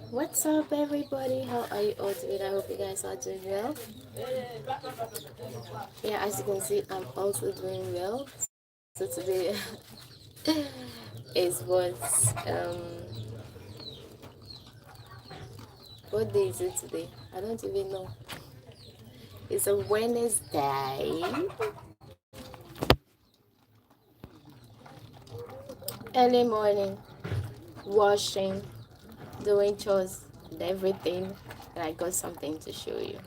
What's up, everybody? How are you all doing? I hope you guys are doing well. Yeah, as you can see, I'm also doing well. So today is what day is it today? I don't even know. It's a Wednesday. Early morning, washing, doing chores, and everything. And I got something to show you.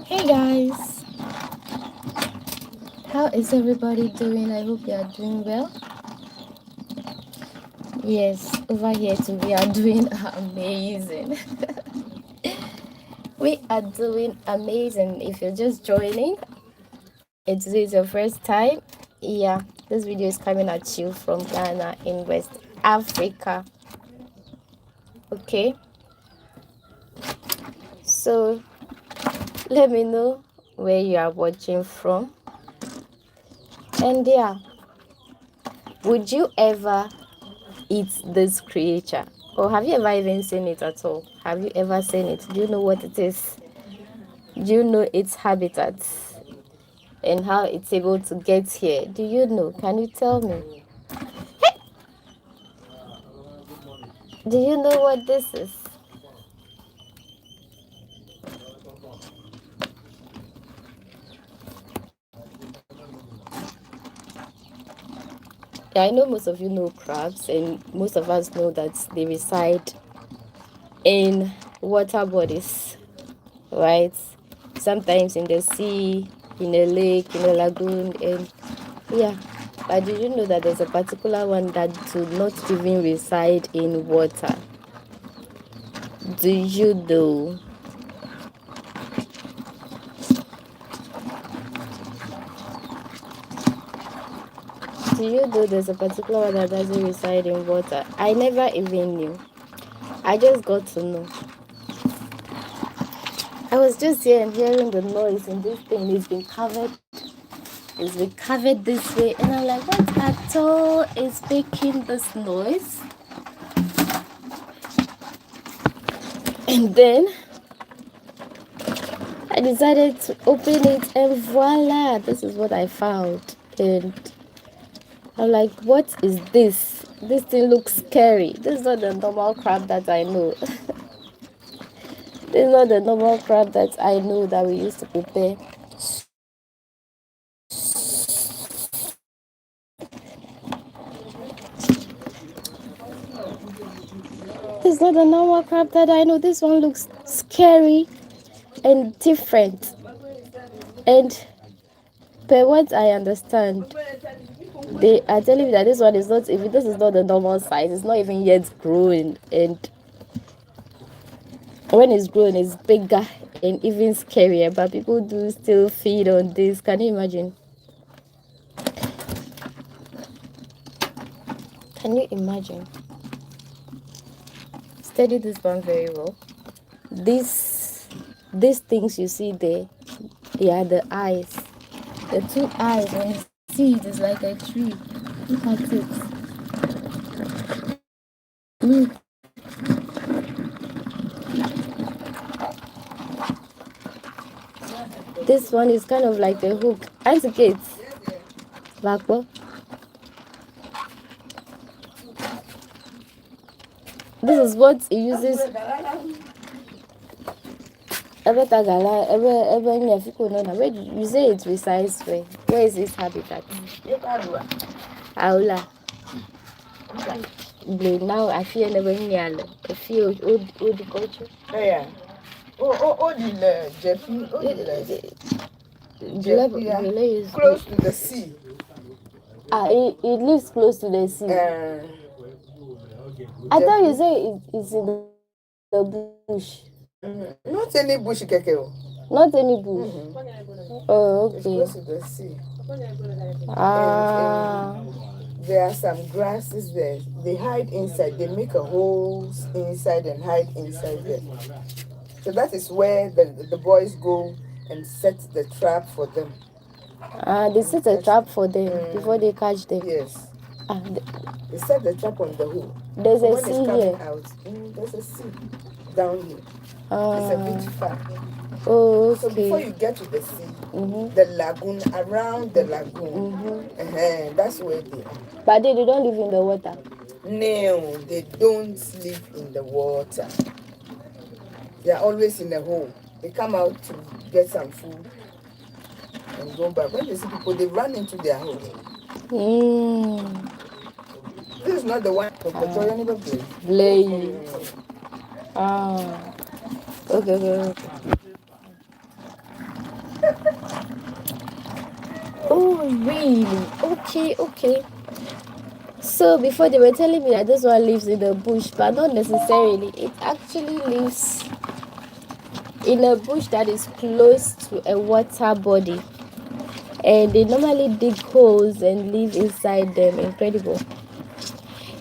Hey guys, how is everybody doing? I hope you are doing well. Yes, over here too, we are doing amazing. We are doing amazing. If you're just joining, it is your first time. Yeah, this video is coming at you from Ghana in West Africa. Okay, so let me know where you are watching from. And yeah, would you ever eat this creature? Or have you ever even seen it at all? Have you ever seen it? Do you know what it is? Do you know its habitats and how it's able to get here? Do you know? Can you tell me? Do you know what this is? Yeah, I know most of you know crabs, and most of us know that they reside in water bodies, right? Sometimes in the sea, in a lake, in a lagoon, and yeah. But did you know that there's a particular one that do not even reside in water? Do you know? Do you know there's a particular one that doesn't reside in water? I never even knew. I just got to know. I was just here and hearing the noise, and this thing is being covered. It's been covered this way, and I'm like, what at all is making this noise? And then decided to open it, and voila, this is what I found. And I'm like, what is this? This thing looks scary. This is not the normal crab that I know. This is not the normal crab that I know that we used to prepare. This is not the normal crab that I know. This one looks scary and different. And per what I understand, they are telling me that this one is not, if this is not the normal size, it's not even yet growing. And when it's grown, it's bigger and even scarier. But people do still feed on this. Can you imagine? Can you imagine? Study this one very well. These things you see there, they are the eyes. The two eyes, when you see it, it's like a tree. Look at it. Look. This one is kind of like a hook. Auntie Kate. Bakbo. This is what it uses. You say it resides where? Where is its habitat? Aula. Now I feel never near. I feel old culture. Yeah. Jeffy. Close to the sea. It lives close to the sea. I thought you say it's in the bush. Not any bush, Kekeo. Not any bush. Oh, okay. It's close to the sea. And there are some grasses there. They hide inside. They make a hole inside and hide inside there. So that is where the boys go and set the trap for them. They set a trap for them before they catch them. Yes. They set the trap on the hole. There's so a sea here. There's a sea down here. It's a bit far. Oh, okay. So before you get to the sea, the lagoon, around the lagoon, that's where they are. But they don't live in the water. No, they don't live in the water. They are always in the hole. They come out to get some food and go back. When they see people, they run into their hole. This is not the one for Pretoria never play. Okay. Oh, really? Okay. So before they were telling me that this one lives in the bush, but not necessarily. It actually lives in a bush that is close to a water body. And they normally dig holes and live inside them. Incredible.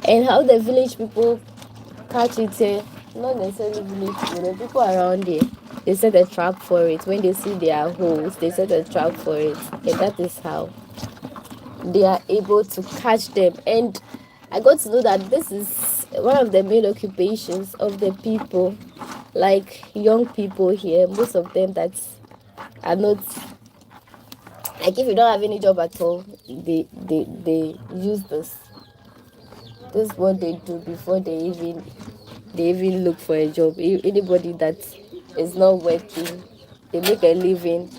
And how the village people catch it here, not necessarily village people, the people around here, they set a trap for it. When they see their holes, they set a trap for it. And that is how they are able to catch them. And I got to know that this is one of the main occupations of the people, like young people here, most of them that are not, like if you don't have any job at all, they use this. This is what they do before they even look for a job. Anybody that is not working, they make a living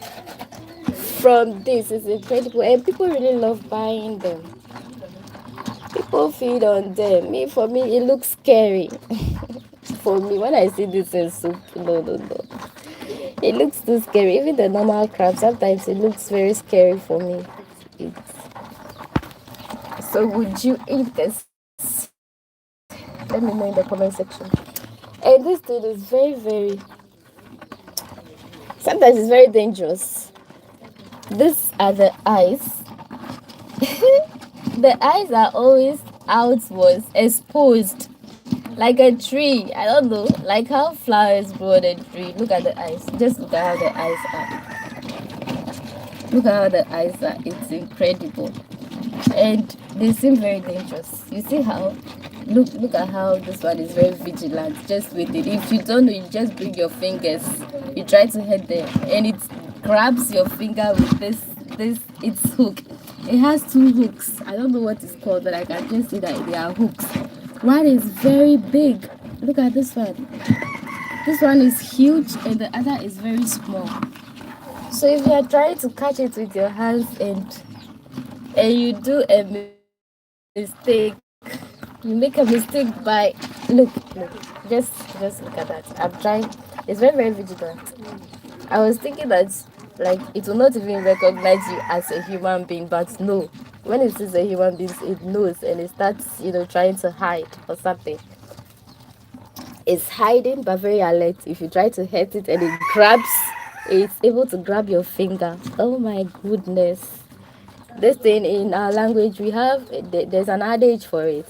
from this. It's incredible, and people really love buying them. People feed on them. For me, it looks scary. For me, when I see this in soup, no. It looks too scary. Even the normal crab, sometimes it looks very scary for me. So would you eat this? Let me know in the comment section. And this thing is very, sometimes it's very dangerous. These are the eyes. The eyes are always outwards, exposed, like a tree. I don't know, like how flowers grow on a tree. Look at the eyes. Just look at how the eyes are. Look at how the eyes are. It's incredible. And they seem very dangerous. You see how Look at how this one is very vigilant. Just with it. If you don't know, you just bring your fingers. You try to hit there, and it grabs your finger with this its hook. It has two hooks. I don't know what it's called, but I can just see that they are hooks. One is very big. Look at this one. This one is huge, and the other is very small. So if you are trying to catch it with your hands and you do a mistake, you make a mistake by look, just look at that. I'm trying. It's very vigilant. I was thinking that like it will not even recognize you as a human being, but no. When it sees a human being, it knows and it starts, trying to hide or something. It's hiding but very alert. If you try to hit it and it grabs, it's able to grab your finger. Oh my goodness. This thing in our language we have, there's an adage for it.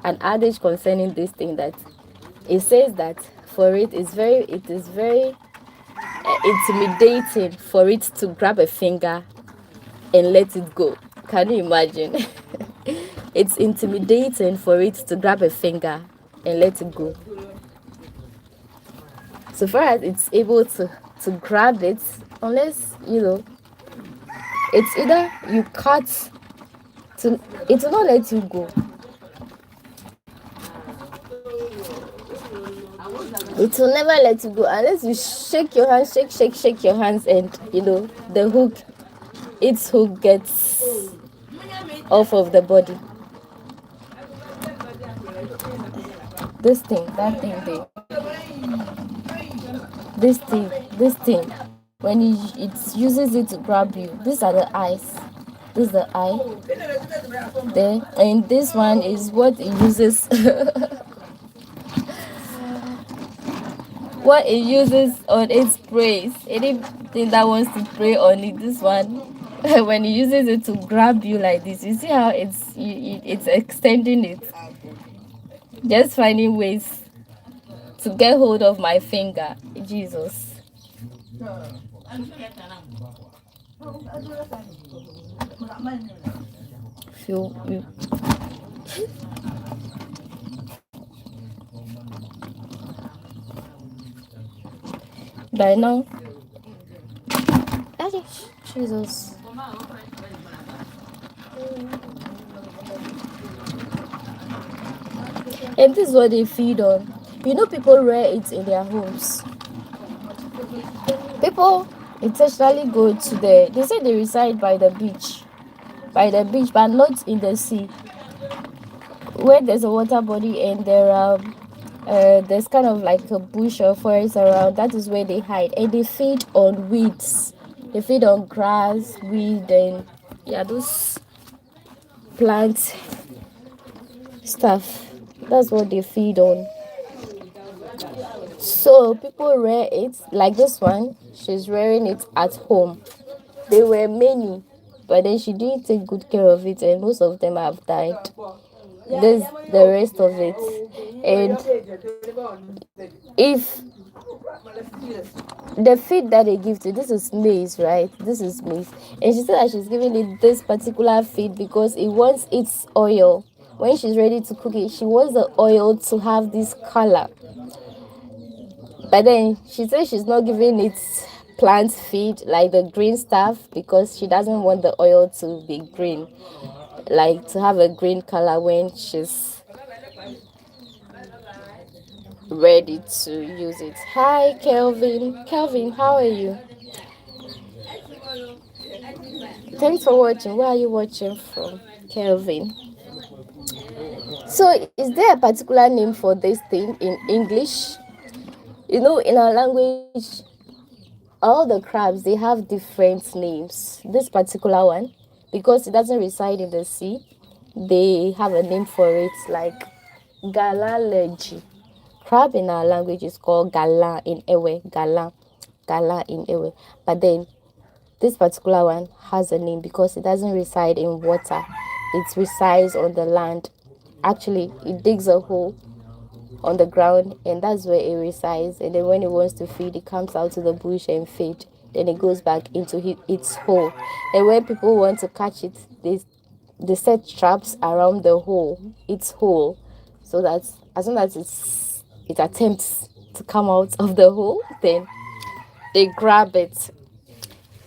An adage concerning this thing that it says that for it is very intimidating for it to grab a finger and let it go. Can you imagine? It's intimidating for it to grab a finger and let it go. So far as it's able to grab it, unless it's either you cut to, it will not let you go. It will never let you go unless you shake your hands, shake your hands, and the hook, its hook gets off of the body. This thing, that thing there. This thing. When it uses it to grab you, these are the eyes. This is the eye. There. And this one is what it uses. What it uses on its prey. Anything that wants to prey on it, this one, when it uses it to grab you like this, you see how it's extending it. Just finding ways to get hold of my finger. Jesus. By now, Jesus. And this is what they feed on. People rear it in their homes. People intentionally go to they say they reside by the beach, but not in the sea, where there's a water body and there's kind of like a bush or forest around. That is where they hide, and they feed on weeds. They feed on grass, weed, and those plant stuff. That's what they feed on. So people rear it like this one. She's rearing it at home. There were many, but then she didn't take good care of it, and most of them have died. There's the rest of it. And if the feed that they give to, this is maize, right? This is maize. And she said that she's giving it this particular feed because it wants its oil. When she's ready to cook it, she wants the oil to have this color. But then she says she's not giving it plant feed like the green stuff because she doesn't want the oil to be green, like to have a green color when she's ready to use it. Hi, Kelvin. Kelvin, how are you? Thanks for watching. Where are you watching from, Kelvin? So, is there a particular name for this thing in English? In our language, all the crabs, they have different names. This particular one, because it doesn't reside in the sea, they have a name for it, like galaleji. Crab in our language is called gala in Ewe. Gala in Ewe. But then this particular one has a name because it doesn't reside in water. It resides on the land. Actually, it digs a hole on the ground, and that's where it resides. And then when it wants to feed, it comes out to the bush and feed. Then it goes back into its hole. And when people want to catch it, they set traps around its hole, so that as soon as it attempts to come out of the hole, then they grab it.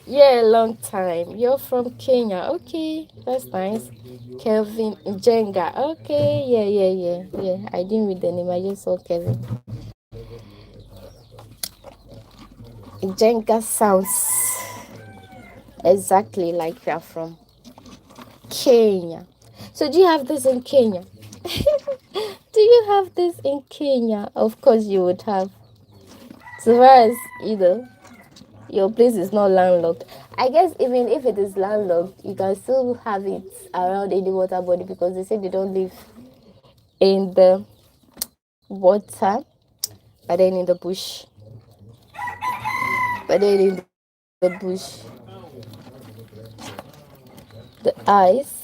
Yeah, long time. You're from Kenya. Okay, that's nice. Kelvin Jenga. Okay, yeah. I didn't read the name. I just saw Kevin. Jenga sounds exactly like you're from Kenya. So do you have this in Kenya? Do you have this in Kenya? Of course you would have. So far as your place is not landlocked. I guess even if it is landlocked, you can still have it around any water body because they say they don't live in the water, but then in the bush. But then in the bush, the ice.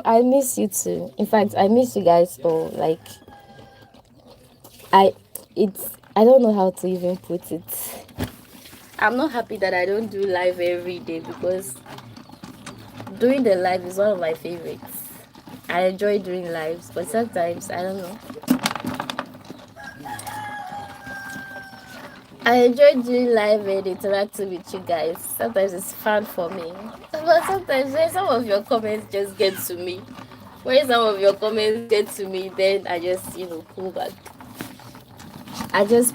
I miss you too. In fact, I miss you guys all. Like, I don't know how to even put it. I'm not happy that I don't do live every day because doing the live is one of my favorites. I enjoy doing lives, but sometimes I don't know. I enjoy doing live and interacting with you guys. Sometimes it's fun for me, but sometimes when some of your comments just get to me, then I just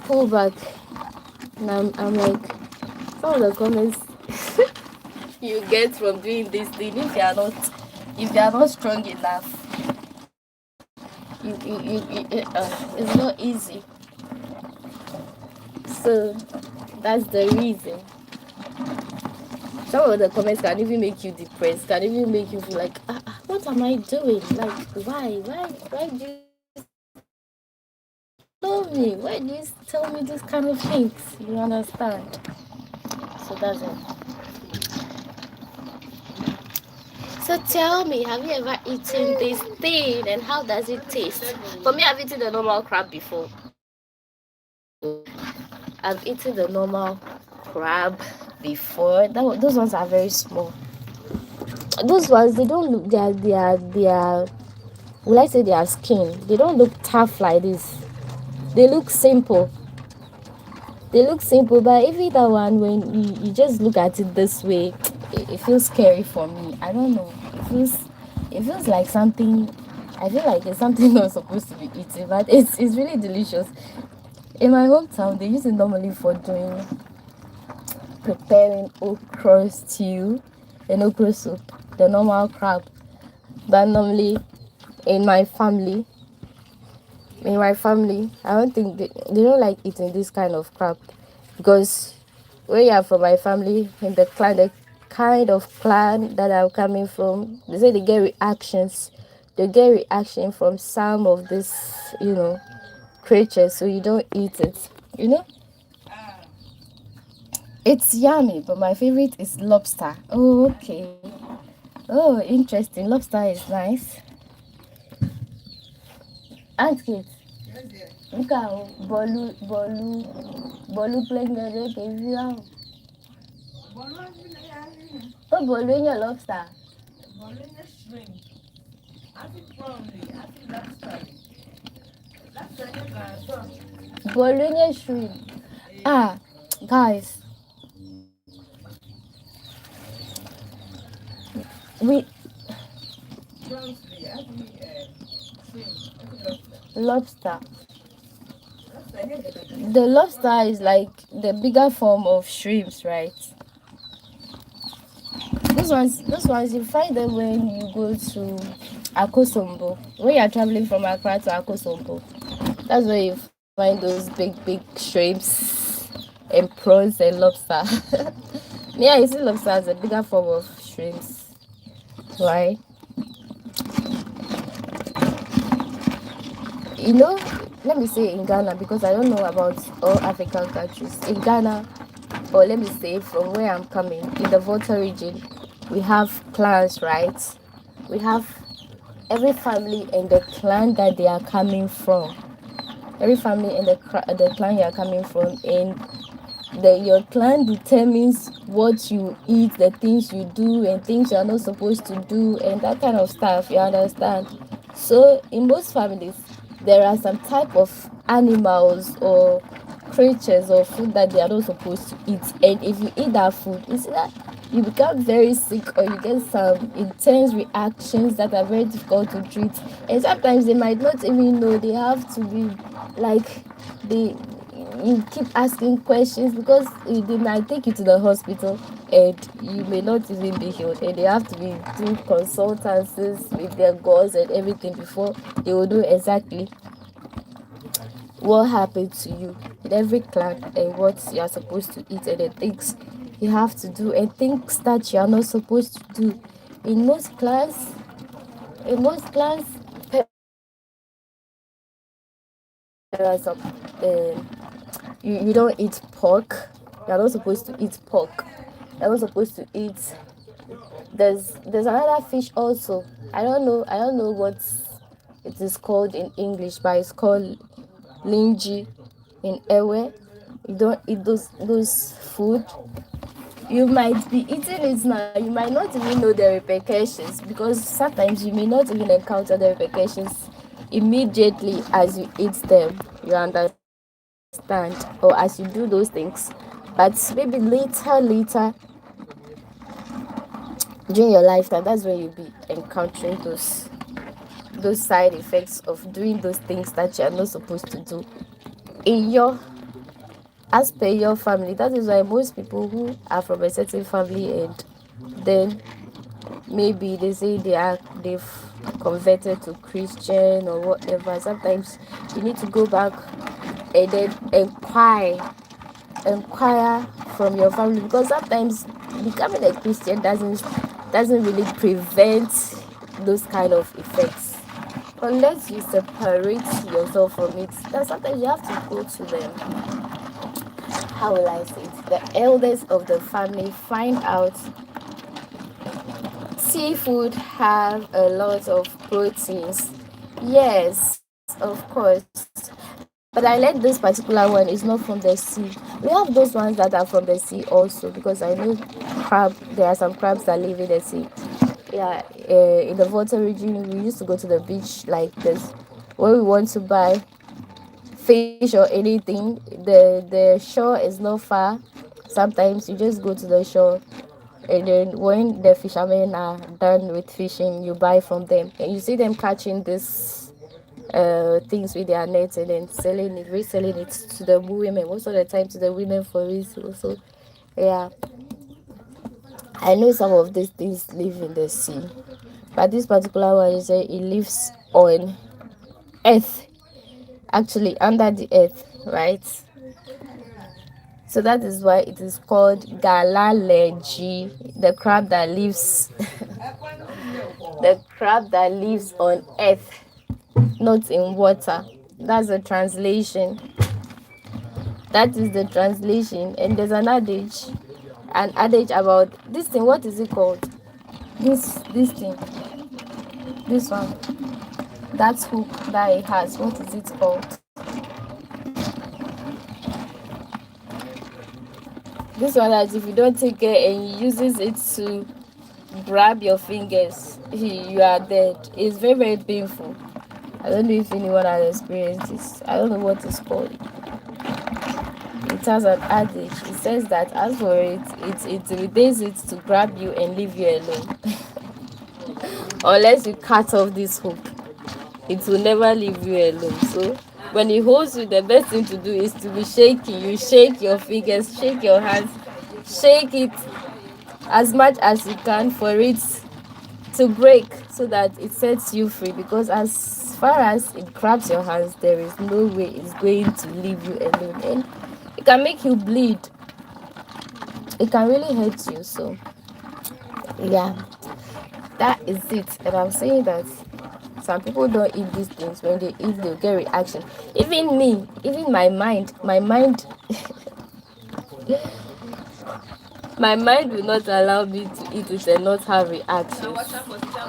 pull back. And I'm like, some of the comments you get from doing this thing, if you are not strong enough, it's not easy. So that's the reason. Some of the comments can even make you depressed, can even make you feel like, what am I doing? Like, why do you love me? Why do you tell me these kind of things? You understand? So that's it. So tell me, have you ever eaten this thing and how does it taste? For me, I've eaten the normal crab before. I've eaten the normal crab before. Those ones are very small. Those ones, they don't look, they are will I say their skin? They don't look tough like this. They look simple. But even that one, when you just look at it this way, it feels scary for me. I don't know. It feels like something. I feel like it's something not supposed to be eaten, but it's really delicious. In my hometown, they use it normally for preparing okra stew and okra soup, the normal crab. But normally, in my family, I don't think they don't like eating this kind of crab because when you are from my family in the kind of clan that I'm coming from, they say they get reactions. They get reaction from some of this, creatures, so you don't eat it. It's yummy, but my favorite is lobster. Oh, okay. Oh, interesting. Lobster is nice. Aunt Kate, look how Bolu playing the game. Oh, Bolu in your lobster. Bolu in your shrimp. Bolu in your shrimp. Guys. Lobster. The lobster is like the bigger form of shrimps, right? Those ones you find them when you go to Akosombo. When you are traveling from Accra to Akosombo, that's where you find those big shrimps and prawns and lobster. Yeah, you see lobster as a bigger form of shrimps, right? Let me say in Ghana, because I don't know about all African countries. In Ghana, or let me say from where I'm coming, in the Volta region, we have clans, right? We have every family and the clan that they are coming from. Every family and the clan you are coming from, and your clan determines what you eat, the things you do, and things you are not supposed to do, and that kind of stuff. You understand? So in most families, there are some type of animals or creatures or food that they are not supposed to eat, and if you eat that food, you see that you become very sick or you get some intense reactions that are very difficult to treat, and sometimes they might not even know they have to be like they you keep asking questions because they might take you to the hospital and you may not even be healed, and they have to be doing consultancies with their gods and everything before they will know exactly what happened to you in every clan and what you are supposed to eat and the things you have to do and things that you are not supposed to do. In most clans, parents there are some you don't eat pork. You're not supposed to eat pork. You're not supposed to eat. There's another fish also. I don't know what it is called in English, but it's called linji in Ewe. You don't eat those food. You might be eating it now. You might not even know the repercussions because sometimes you may not even encounter the repercussions immediately as you eat them. You understand, or as you do those things, but maybe later during your lifetime, that's when you'll be encountering those side effects of doing those things that you're not supposed to do in your as per your family. That is why most people who are from a certain family and then maybe they say they've converted to Christian or whatever, sometimes you need to go back and then inquire from your family, because sometimes becoming a Christian doesn't really prevent those kind of effects unless you separate yourself from it. That sometimes you have to go to them, how will I say it, the elders of the family, find out seafood have a lot of proteins. Yes, of course. But I like this particular one. It's not from the sea. We have those ones that are from the sea also, because I know there are some crabs that live in the sea. Yeah, in the Volta region, we used to go to the beach like this. When we want to buy fish or anything, the shore is not far. Sometimes you just go to the shore, and then when the fishermen are done with fishing, you buy from them, and you see them catching this things with their nets and then reselling it to the women, most of the time to the women for resale. So yeah, I know some of these things live in the sea, but this particular one is it lives on earth, actually under the earth, right? So that is why it is called galaleji, the crab that lives the crab that lives on earth, not in water. That's the translation. That is the translation. And there's an adage about this thing. What is it called? This thing. This one. That hook that it has. What is it called? This one that if you don't take care and you uses it to grab your fingers, you are dead. It's very, very painful. I don't know if anyone has experienced this. I don't know what it's called. It has an adage. It says that as for it retains it to grab you and leave you alone. Unless you cut off this hook, it will never leave you alone. So when it holds you, the best thing to do is to be shaking. You shake your fingers, shake your hands, shake it as much as you can for it to break, so that it sets you free, because as far as it grabs your hands, there is no way it's going to leave you alone, and it can make you bleed. It can really hurt you. So yeah, that is it. And I'm saying that some people don't eat these things. When they eat, they'll get reaction. Even me, even my mind my mind will not allow me to eat it and not have reactions.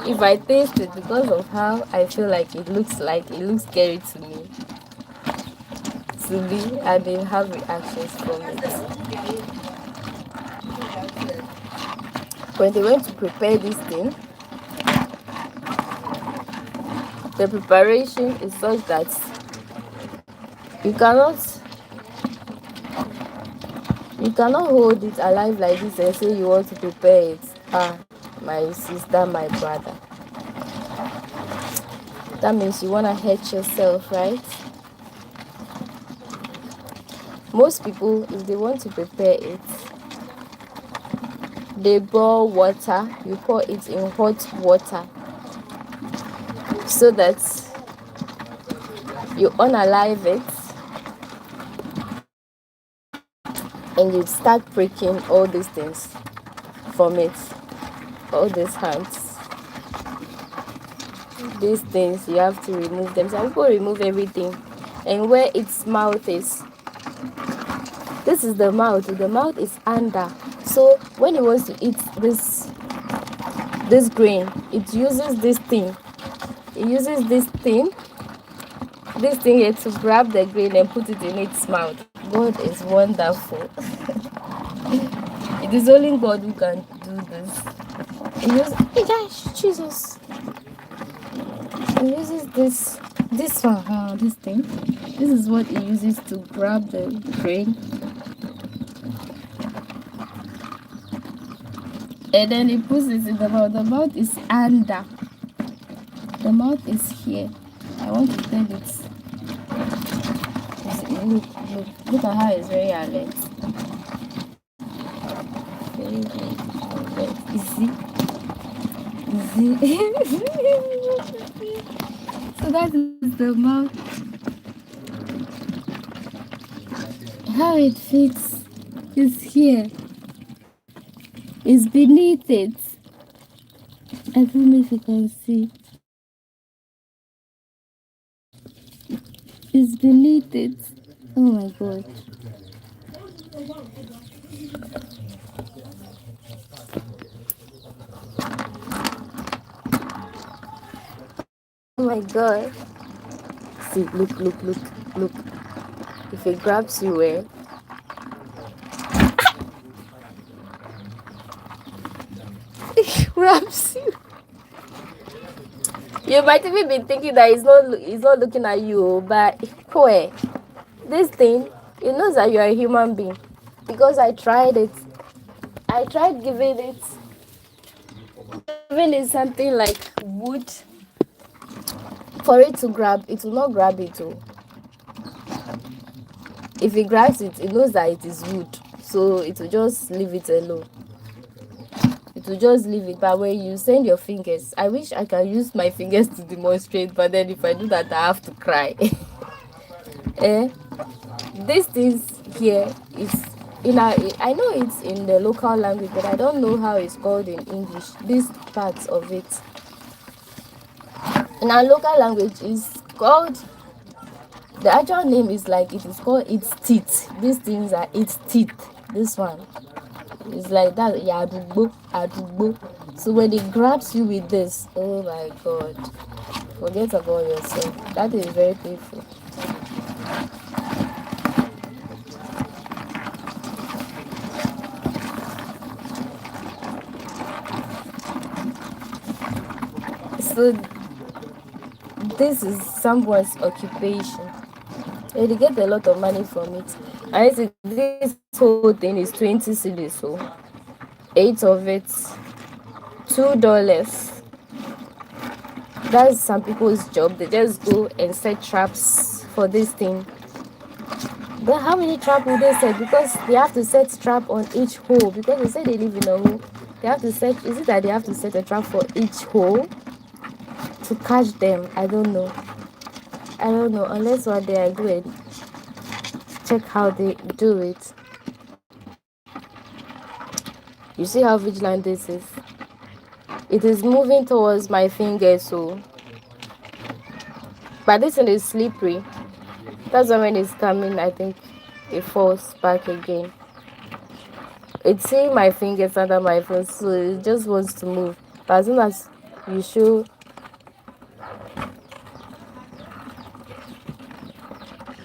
If I taste it, because of how I feel like it looks scary to me. to be and then have reactions from it. When they went to prepare this thing, the preparation is such that you cannot hold it alive like this and say you want to prepare it. My sister, my brother, that means you want to hurt yourself, right? Most people, if they want to prepare it, they boil water. You pour it in hot water so that you unalive it and you start breaking all these things from it, all these hands. These things, you have to remove them. Some people remove everything, and where its mouth is, this is the mouth is under. So when it wants to eat this grain, it uses this thing here to grab the grain and put it in its mouth. God is wonderful. It is only God who can do this. Jesus. He uses this one, this thing. This is what he uses to grab the grain. And then he puts it in the mouth. The mouth is under. The mouth is here. I want to tell it. Look at how it's very alert. Very, very alert. Easy. So that is the mouth. How it fits is here. It's beneath it. I don't know if you can see. It's beneath it. Oh my God. Oh my God. See, look. If it grabs you, it grabs you. You might even be thinking that he's not looking at you, but this thing, it knows that you are a human being. Because I tried it. I tried giving it something like wood for it to grab. It will not grab it. If it grabs it, it knows that it is wood, so it will just leave it alone. It will just leave it. But when you send your fingers, I wish I can use my fingers to demonstrate, but then if I do that, I have to cry. This things here is I know it's in the local language, but I don't know how it's called in English. These parts of it in our local language is called, the actual name is called its teeth. These things are its teeth. This one is like that. Adugbo. So when it grabs you with this, oh my God, forget about yourself. That is very painful. So this is someone's occupation. They get a lot of money from it. I see this whole thing is 20 cedis, so 8 of it, $2. That's some people's job. They just go and set traps for this thing. But how many traps will they set? Because they have to set trap on each hole. Because they say they live in a hole. They have to set. Is it that they have to set a trap for each hole to catch them? I don't know. Unless one day I go and check how they do it. You see how vigilant this is? It is moving towards my finger, so. But this one is slippery. That's why when it's coming, I think it falls back again. It's seeing my fingers under my phone, so it just wants to move. But as soon as you show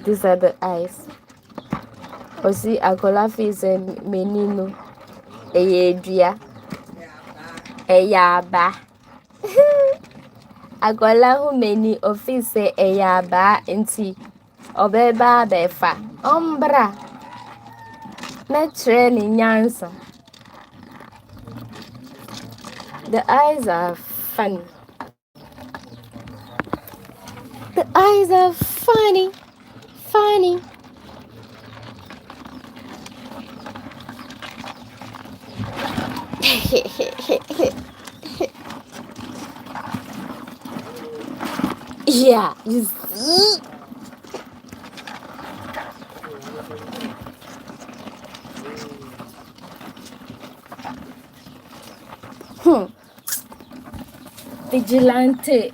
These are the eyes. Or see, Akola face menino. Eyedria. Eyaba. Akola hu meni office eyaba nti. Obeba befa. Ombra. Metre ni nyansa. The eyes are funny. The eyes are funny. Funny. Yeah, you see? Vigilante.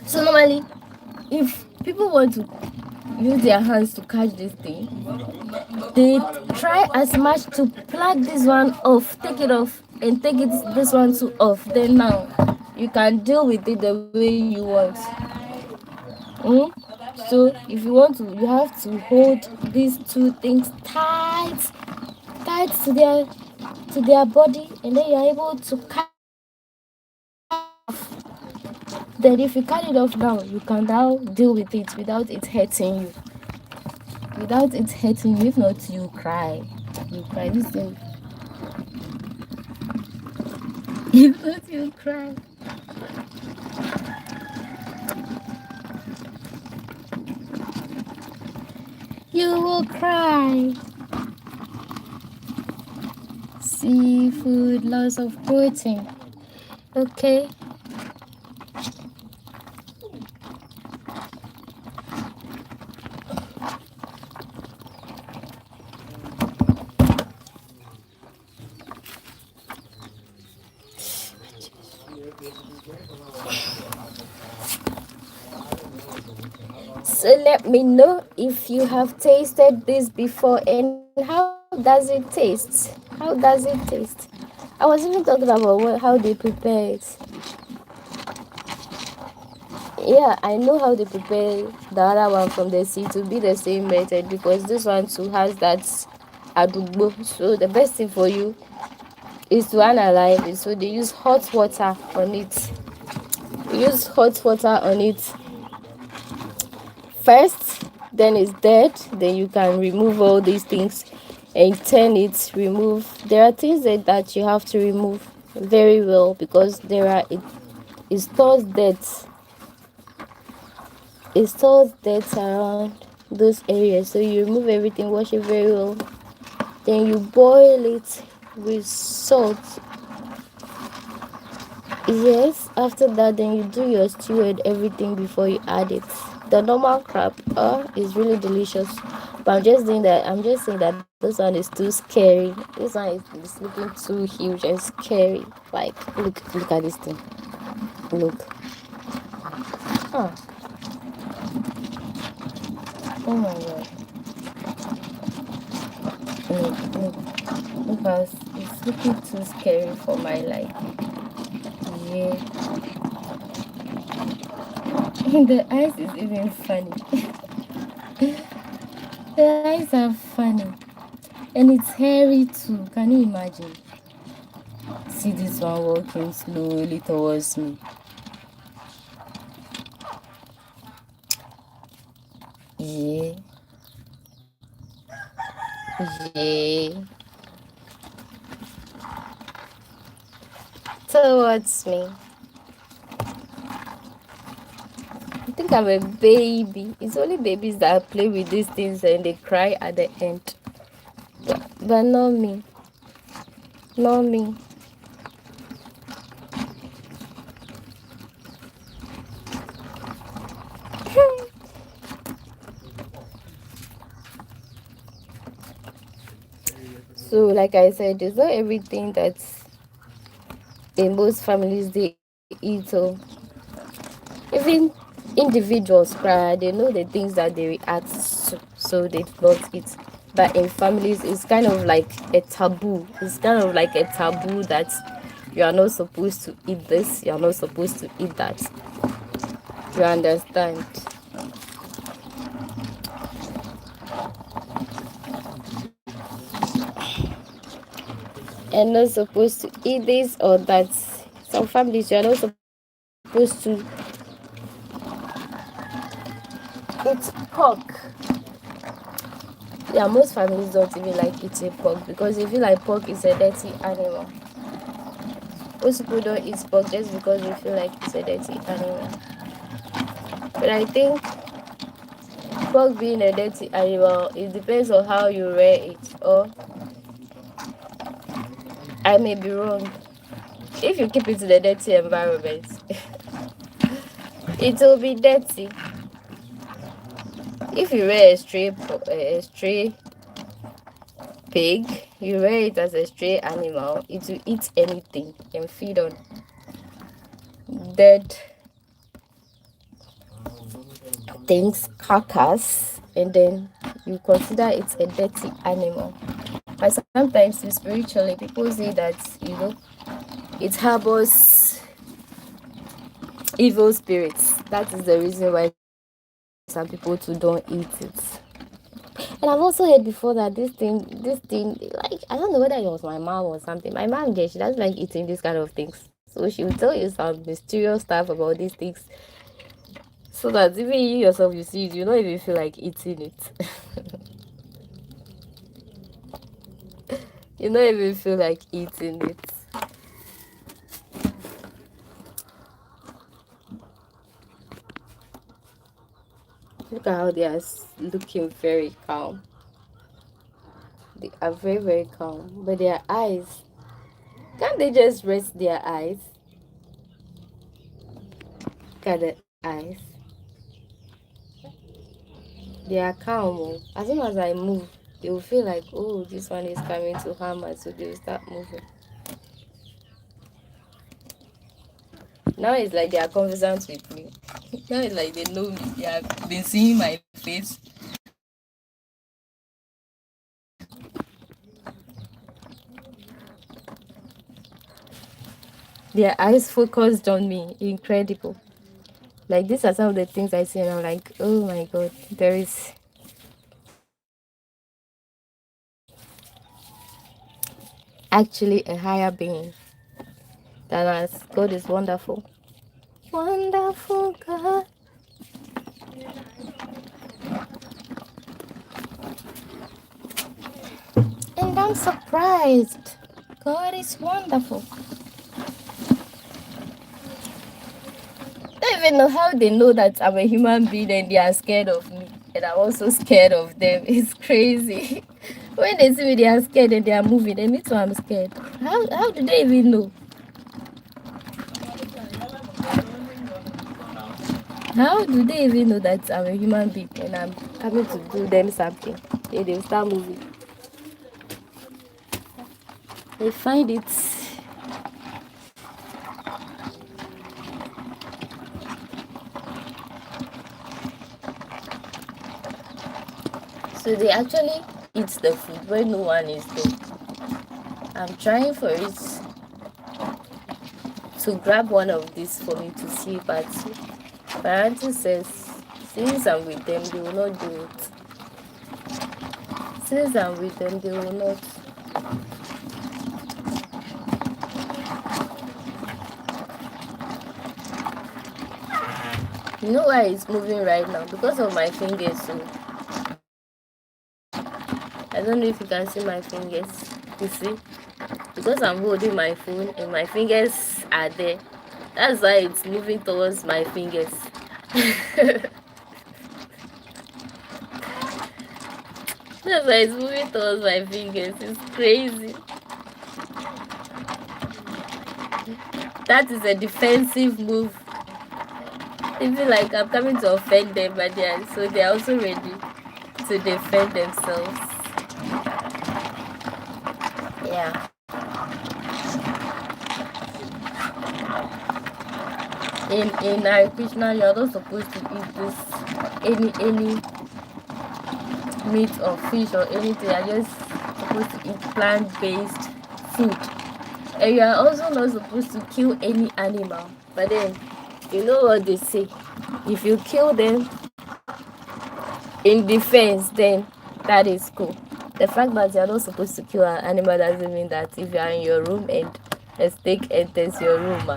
So normally, if people want to use their hands to catch this thing, they try as much to plug this one off, take it off, and take this one too off. Then now you can deal with it the way you want. So if you want to, you have to hold these two things tight to their body, and then you're able to cut off. Then if you cut it off now, you can now deal with it without it hurting you. Without it hurting you. If not, you cry. You cry. This thing. If not, you cry. You will cry. Seafood, lots of protein. Okay. So let me know if you have tasted this before and how does it taste? How does it taste? I was even talking about how they prepare it. Yeah, I know how they prepare the other one from the sea to be the same method, because this one too has that adugbo. So the best thing for you is to analyze it. So they use hot water on it. Use hot water on it first, then it's dead. Then you can remove all these things and turn it, remove. There are things that you have to remove very well, because it stores dirt. It stores dirt around those areas. So you remove everything, wash it very well. Then you boil it with salt. Yes, after that, then you do your stew and everything before you add it. The normal crab is really delicious, but I'm just saying that this one is too scary. This one is looking too huge and scary. Like, look at this thing. Look. Oh my god. Look, it's looking too scary for my life. Yeah. The eyes is even funny. The eyes are funny. And it's hairy too. Can you imagine? See this one walking slowly towards me. Yeah. Yeah. Towards me. I think I'm a baby. It's only babies that play with these things and they cry at the end. But not me. Not me. So, like I said, it's not everything that's in most families they eat. So, even individuals cry, they know the things that they react to, so they do not eat. But in families, it's kind of like a taboo. It's kind of like a taboo that You are not supposed to eat this, you are not supposed to eat that. You understand? And not supposed to eat this or that. Some families, you are not supposed to eat pork. Yeah, most families don't even like eating pork because they feel like pork is a dirty animal. Most people don't eat pork just because they feel like it's a dirty animal. But I think pork being a dirty animal, it depends on how you rear it, or I may be wrong. If you keep it in a dirty environment, it will be dirty. If you rear a stray pig, you rear it as a stray animal, it will eat anything and feed on dead things, carcass, and then you consider it a dirty animal. But sometimes spiritually, people say that, it harbors evil spirits. That is the reason why some people too don't eat it. And I've also heard before that this thing, like, I don't know whether it was my mom or something. My mom, she doesn't like eating these kind of things. So she will tell you some mysterious stuff about these things. So that even you yourself, you see it, you don't even feel like eating it. You don't even feel like eating it. Look at how they are looking very calm. They are very, very calm. But their eyes, can't they just rest their eyes? Look at the eyes. They are calm. Oh. As soon as I move, they will feel like, oh, this one is coming to harm us, so they will start moving. Now it's like they are conversant with me. Now it's like they know me. They have been seeing my face. Their eyes focused on me. Incredible. Like, these are some of the things I see, and I'm like, oh my God, there is actually a higher being than us. God is wonderful. Wonderful God. And I'm surprised. God is wonderful. I don't even know how they know that I'm a human being and they are scared of me. And I'm also scared of them. It's crazy. When they see me, they are scared and they are moving. And me too, I'm scared. How do they even know? How do they even know that I'm a human being and I'm coming to do them something? They will start moving. They find it. So they actually eat the food when no one is there. I'm trying for it to grab one of these for me to see, but my auntie says since I'm with them, they will not do it. Since I'm with them, they will not. You know why it's moving right now? Because of my fingers. So I don't know if you can see my fingers. You see? Because I'm holding my phone and my fingers are there. That's why it's moving towards my fingers. That's why it's moving towards my fingers. It's crazy. That is a defensive move. They feel like I'm coming to offend them, but they're also ready to defend themselves. Yeah. In Hare Krishna, you're not supposed to eat this any meat or fish or anything. You're just supposed to eat plant-based food. And you are also not supposed to kill any animal. But then, you know what they say? If you kill them in defense, then that is cool. The fact that you are not supposed to kill an animal doesn't mean that if you are in your room and a snake enters your room,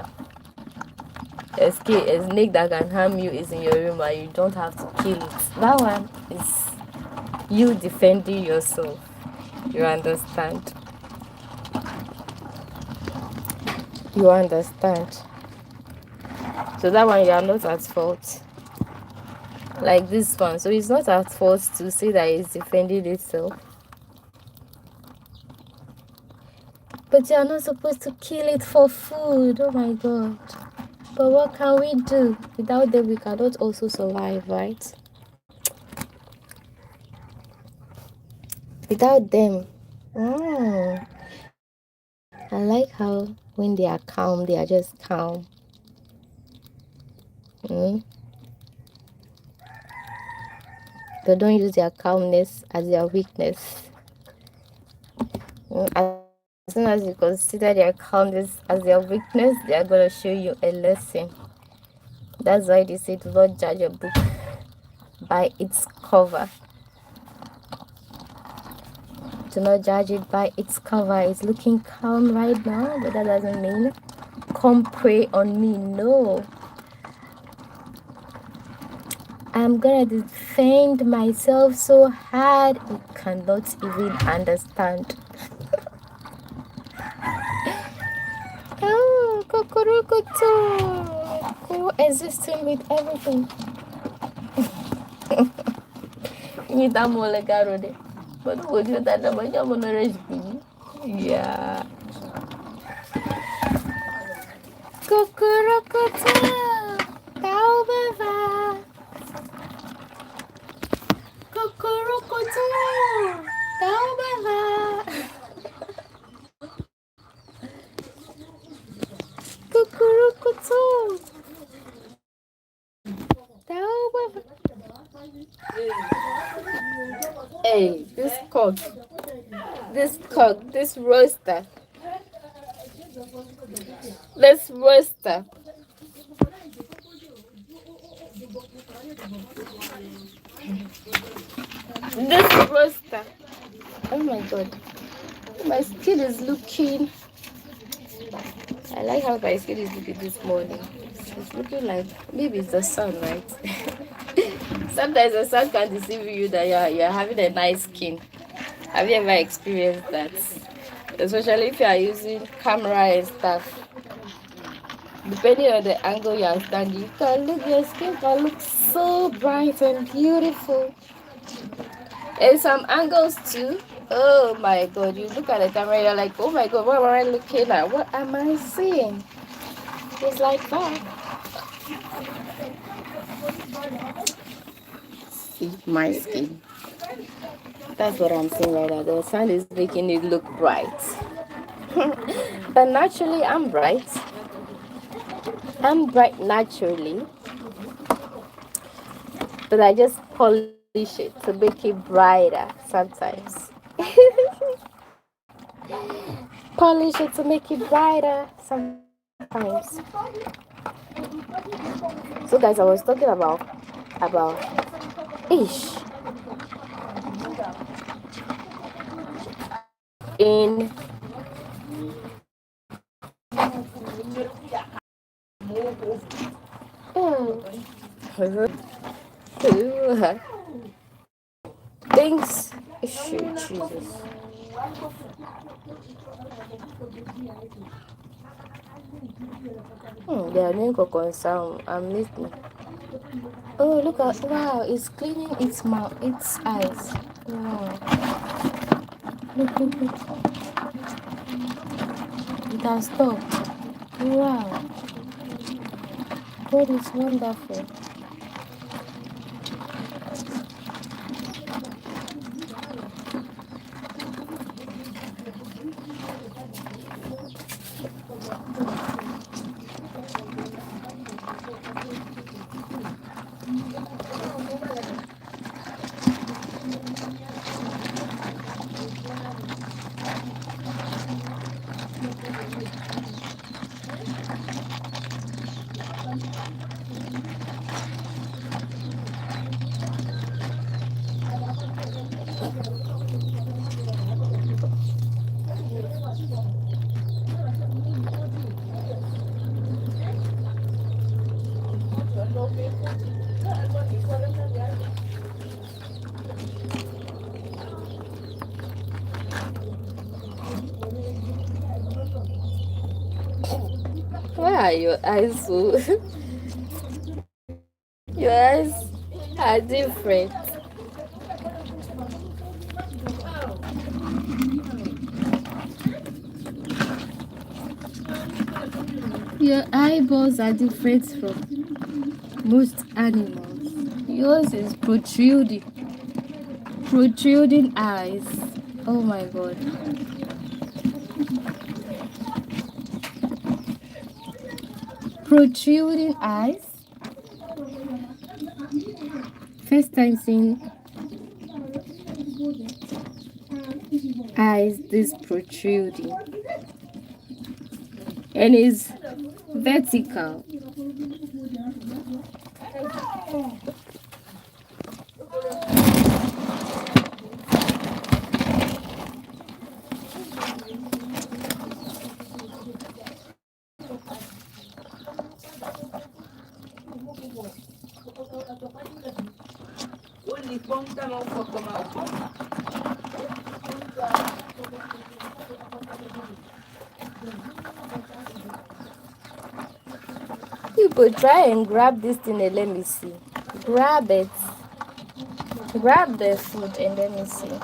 a snake that can harm you is in your room and you don't have to kill it. That one is you defending yourself. You understand? You understand? So that one you are not at fault. Like this one. So it's not at fault to say that it's defending itself. But you are not supposed to kill it for food. Oh my god. But what can we do? Without them, we cannot also survive, right? Without them. I like how when they are calm, they are just calm. They don't use their calmness as their weakness. As soon as you consider their calmness as their weakness, they are going to show you a lesson. That's why they say do not judge a book by its cover. Do not judge it by its cover. It's looking calm right now, but that doesn't mean come prey on me. No. I'm gonna defend myself so hard you cannot even understand. Oh, Kokorokoto, coexisting with everything. You damn well like I but would you that I'm gonna raise me? Yeah. Kokorokoto, Taubava. Kokorokoto, Taubava. Kokorokoto, Taubava. Hey, this cock, this roaster, this roaster. This roaster. Oh my god. My skin is looking. I like how my skin is looking this morning. It's looking like maybe it's the sun, right? Sometimes the sun can deceive you that you're having a nice skin. Have you ever experienced that? Especially if you are using camera and stuff. Depending on the angle you are standing, your skin can look so bright and beautiful. And some angles too. Oh my god, you look at the camera, you're like, oh my god, what am I looking at? What am I seeing? It's like that. See my skin. That's what I'm seeing right now. The sun is making it look bright. But naturally, I'm bright. I'm bright naturally. But I just polish it to make it brighter sometimes. Polish it to make it brighter sometimes. So guys, I was talking about ish in things. Shoot, Jesus. They are doing cocoa sound. I'm listening. Oh, look at, wow, it's cleaning its mouth, its eyes. Wow. Look. It has stopped. Wow. God is wonderful. Why are your eyes so? Your eyes are different. Your eyeballs are different from most animals. Yours is protruding eyes. Oh my god. Protruding eyes. First time seeing eyes this protruding, and is vertical. You could try and grab this thing and let me see. Grab it. Grab the food and let me see.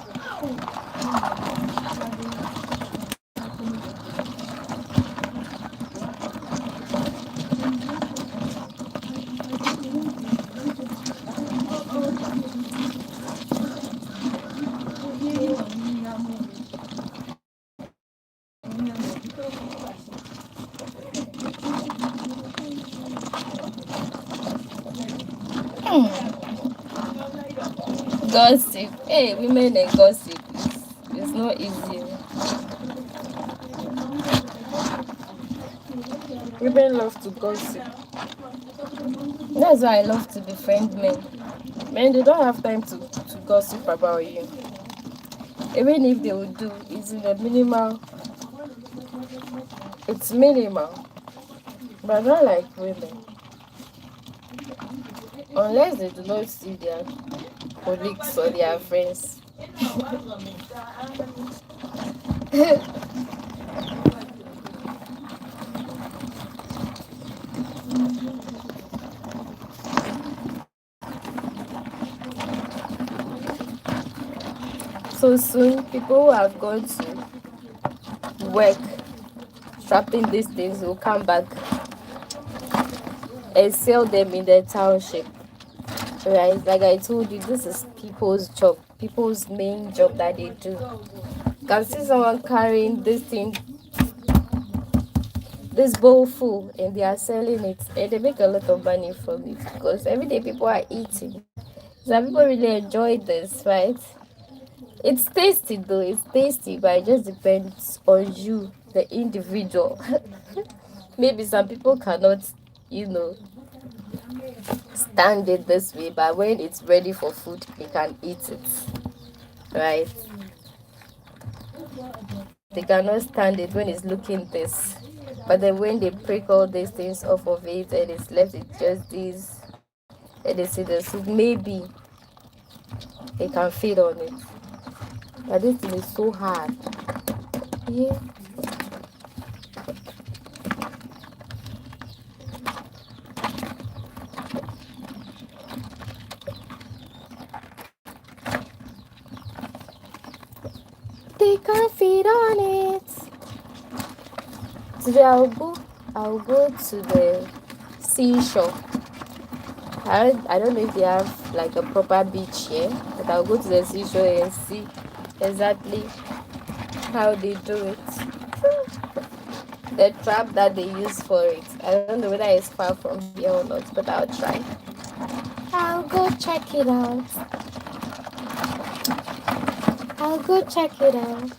Gossip. Hey, women and gossip. It's not easy. Women love to gossip. That's why I love to befriend men. Men, they don't have time to gossip about you. Even if they would do, it's in a minimal. It's minimal. But I don't like women. Unless they do not see their colleagues or their friends. So soon, people who have gone to work trapping these things will come back and sell them in the township. Right? Like I told you, this is people's job, people's main job that they do. You can see someone carrying this thing, this bowl full, and they are selling it, and they make a lot of money from it because every day people are eating. Some people really enjoy this, right? It's tasty though, it's tasty, but it just depends on you, the individual. Maybe some people cannot, you know, stand it this way, but when it's ready for food, they can eat it, right? They cannot stand it when it's looking this, but then when they break all these things off of it and it's left with just these, and they see the soup, maybe they can feed on it. But this thing is so hard. Yeah. They can't feed on it. Today I'll go to the seashore. I don't know if they have like a proper beach here, but I'll go to the seashore and see exactly how they do it. The trap that they use for it. I don't know whether it's far from here or not, but I'll try. I'll go check it out. I'll go check it out.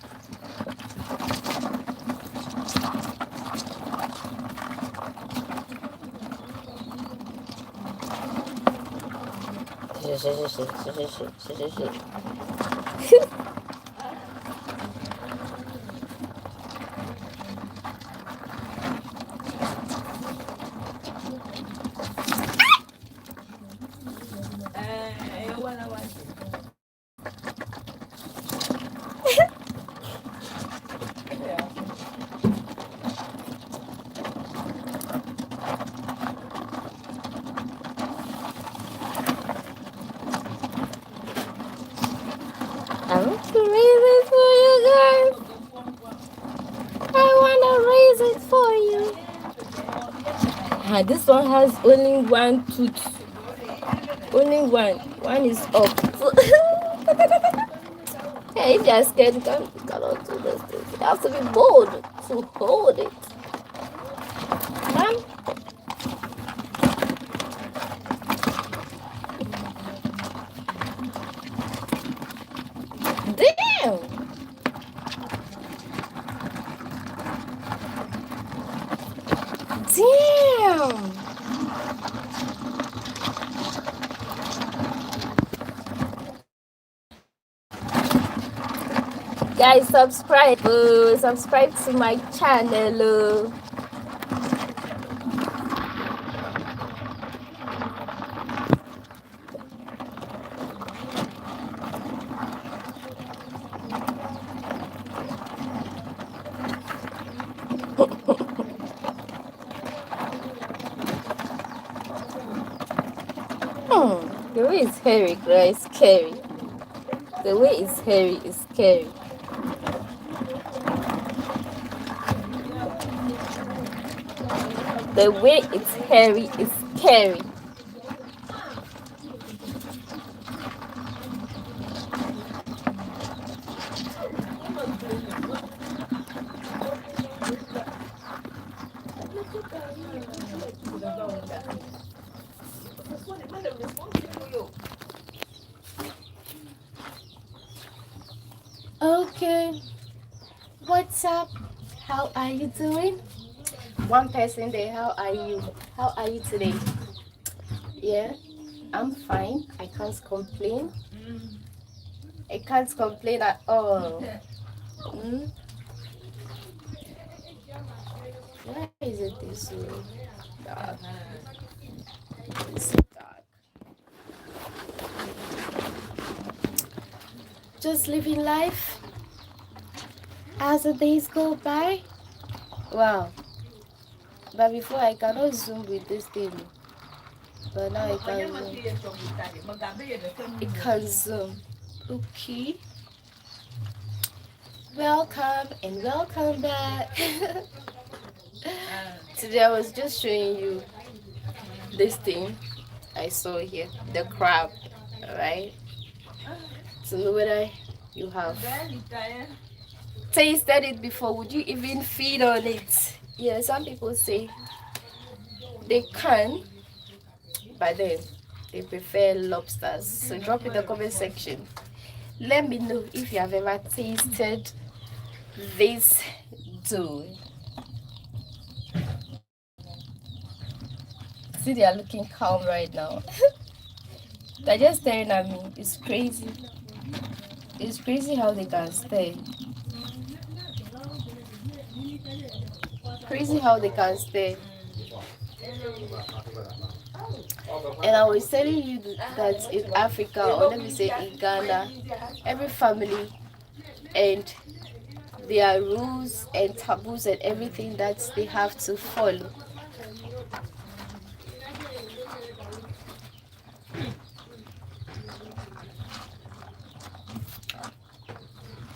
This one has only one tooth. Only one. One is up. So hey, if you're scared, you cannot do this thing. You have to be bold to hold it. Come. Damn! Damn! Guys, subscribe. Subscribe to my channel. The way it's hairy, guys, scary. The way it's hairy is scary. The way it's hairy is scary. Okay, what's up? How are you doing? One person there, how are you? How are you today? Yeah, I'm fine. I can't complain. I can't complain at all. Mm? Why is it this way? Dark. It's dark. Just living life as the days go by. Wow. But before I cannot zoom with this thing. But now I can zoom. It can zoom. Okay. Welcome and welcome back. Today I was just showing you this thing I saw here, the crab, right? To know whether you have tasted it before. Would you even feed on it? Yeah, some people say they can, but then they prefer lobsters. So drop in the comment section. Let me know if you have ever tasted this dough. See, they are looking calm right now. They're just staring at me. It's crazy. It's crazy how they can stare. Crazy how they can stare. And I was telling you that in Africa, or let me say in Ghana, every family and their rules and taboos and everything that they have to follow.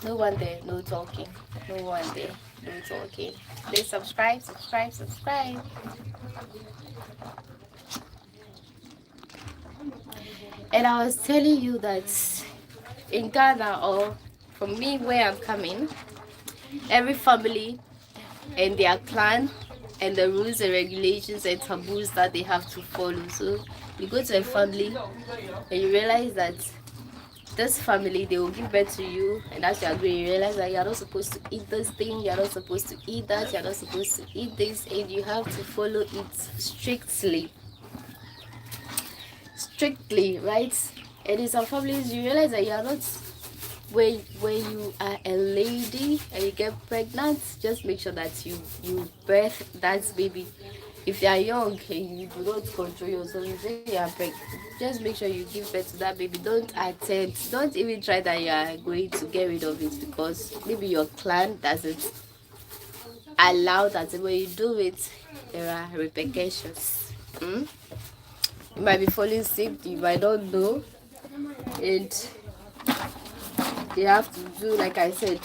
No one there, no talking. No one there, no talking. Please subscribe. And I was telling you that in Ghana, or from me where I'm coming, every family and their clan and the rules and regulations and taboos that they have to follow. So you go to a family and you realize that this family, they will give birth to you, and as you are growing, you realize that you are not supposed to eat this thing, you are not supposed to eat that, you are not supposed to eat this, and you have to follow it strictly, right? And in some families, you realize that you are not, when you are a lady and you get pregnant, just make sure that you birth that baby. If you are young and you do not control yourself, you say you are pregnant, just make sure you give birth to that baby. Don't even try that you are going to get rid of it, because maybe your clan doesn't allow that. When you do it, there are repercussions. You might be falling sick, you might not know, and you have to do, like I said,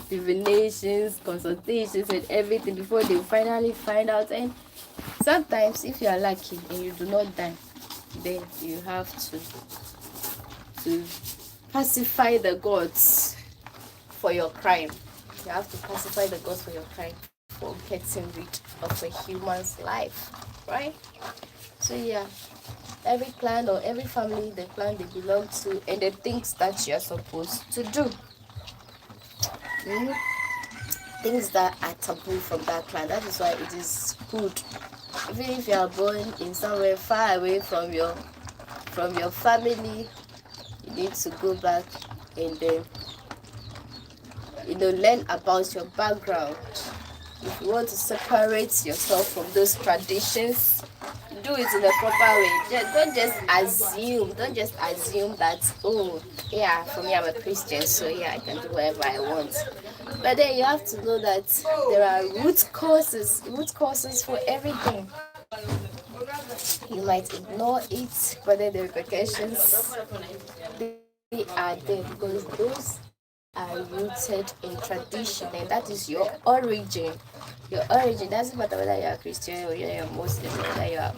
divinations, consultations and everything before they finally find out, and Sometimes, if you are lucky and you do not die, then you have to pacify the gods for your crime. You have to pacify the gods for your crime, for getting rid of a human's life, right? So yeah, every clan or every family, the clan they belong to, and the things that you're supposed to do. Things that are taboo from that clan. That is why it is good. Even if you are born in somewhere far away from your family, you need to go back and then learn about your background. If you want to separate yourself from those traditions, do it in a proper way. Don't just assume that, oh yeah, for me I'm a Christian, so yeah, I can do whatever I want. But then you have to know that there are root causes for everything. You might ignore it, but then the repercussions, they are there, because those are rooted in tradition, and that is your origin. Your origin doesn't matter whether you are Christian or you are Muslim or whether you are,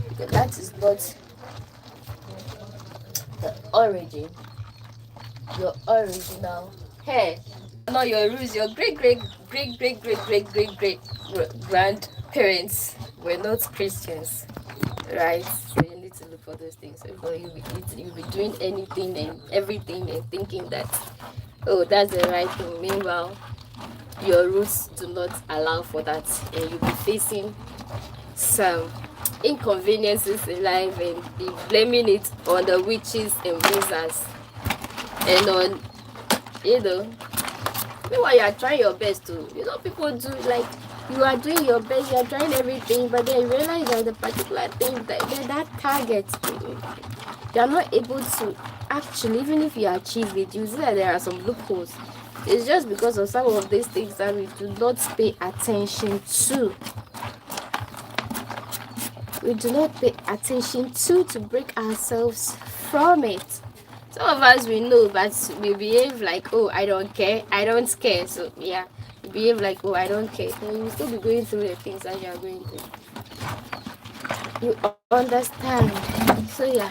because that is not the origin. Your original hair, not your roots. Your great grandparents were not Christians, right? So you need to look for those things. So you'll be doing anything and everything and thinking that, oh, that's the right thing. Meanwhile, your roots do not allow for that, and you'll be facing some inconveniences in life and be blaming it on the witches and wizards and on, you know, meanwhile you are trying your best to, people do, like, you are doing your best, you are trying everything, but then you realize that the particular thing that target, you are not able to actually, even if you achieve it, you see that there are some loopholes. It's just because of some of these things that we do not pay attention to. We do not pay attention to break ourselves from it. Some of us, we know, but we behave like, oh, I don't care, I don't care. So yeah, you behave like, oh, I don't care. Then you will still be going through the things that you are going through. You understand? So yeah,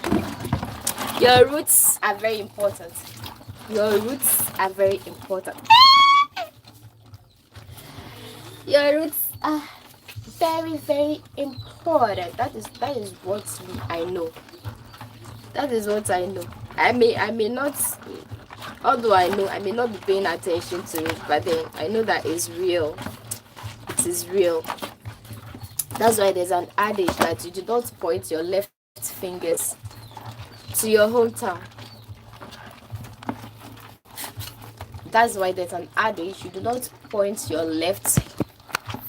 your roots are very important. Your roots are very important. Your roots are very, very important. That is what I know. That is what I know. I may not, although I know I may not be paying attention to it, but then I know that it's real. It is real. That's why there's an adage that you do not point your left fingers to your hometown. That's why there's an adage, you do not point your left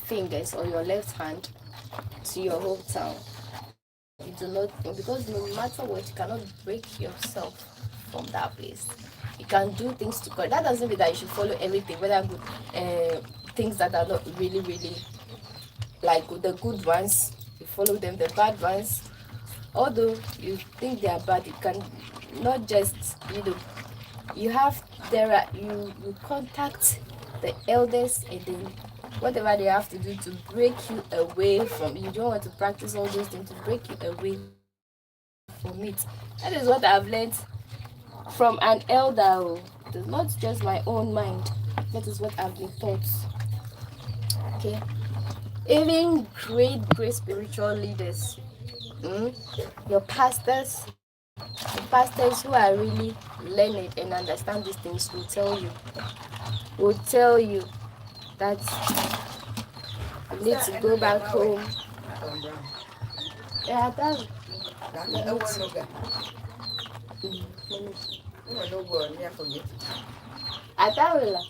fingers or your left hand to your hometown. You do not, because no matter what, you cannot break yourself from that place. You can do things to God. That doesn't mean that you should follow everything, whether good things that are not really, really like the good ones, you follow them. The bad ones, although you think they are bad, you can not just, you have, you contact the elders, and then whatever they have to do to break you away from, you don't want to practice all those things to break you away from it. That is what I've learned from an elder. It is not just my own mind. That is what I've been taught. Okay. Even great spiritual leaders, your pastors, the pastors who are really learned and understand these things will tell you that you need to go back home. Yeah, that. Atawela.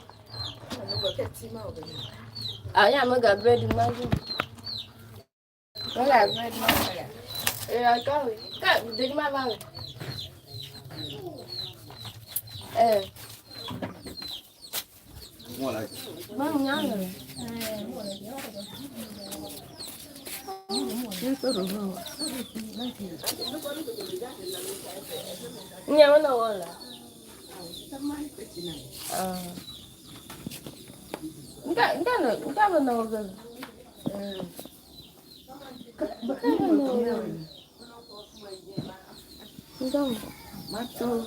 Anya maga bread imagine. Maga bread maga. Yeah, go. Go, did my mama. Mama nyanga. Nya wana wala. Nga na wala. Então, Matou.